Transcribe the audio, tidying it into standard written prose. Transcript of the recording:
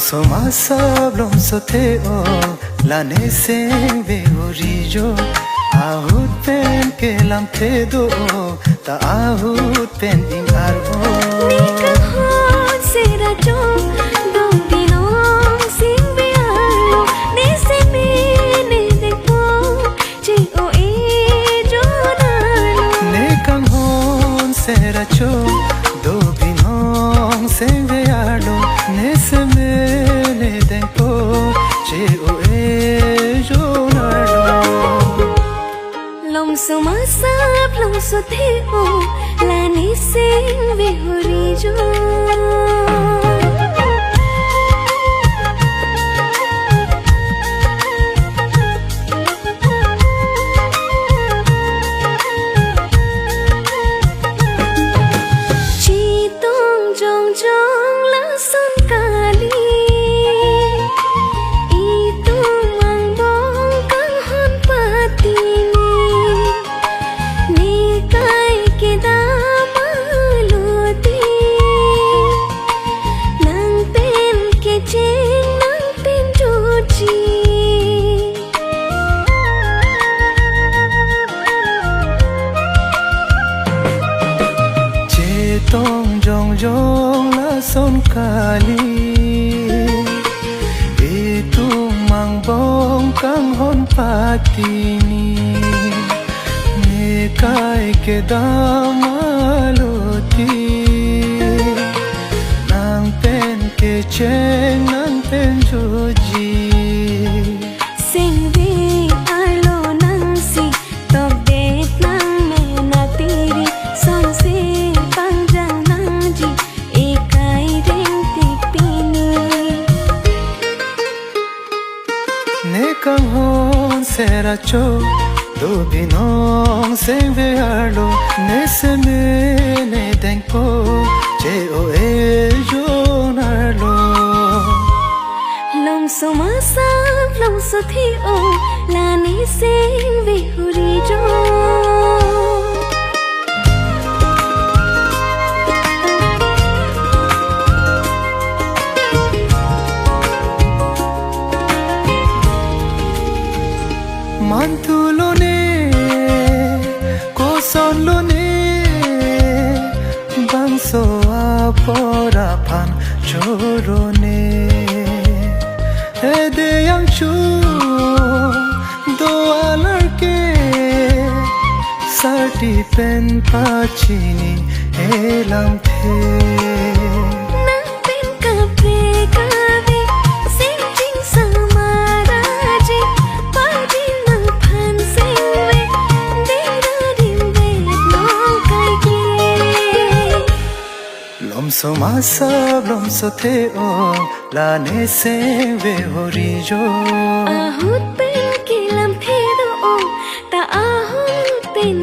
so masab lom so theo la ne se ve orijo ahut pen ke lam the do ta ahut pen in arbo ni ka ho se ra jo do dinong sing ve alo ne se me ne de po che o e jo na lo ne kang hon se ra cho do dinong sing ve alo ne se me ne de po che o e jo na lo lom so masab lom so theo la ni sing ve hori jo tong jong jong la son kali itu mang bong kang hon patini ne kai ke damaloti nang pen ke chen nang pen joji sing ve arlo nang si to bet nang me na tiri son se ne kang hon sera cho do binong seng ve arlo ne se me ne deng po che o e jo narlo lom so masab lom so theo la ni sing ve huri jo mantulo ne koson lo ne bangso apora pan choro ne ede yang chu do alar ke sarti pen pachini elam the lom so masab lom so theo la ne se ve hori jo ahut pen ke lam the do ta ahut pen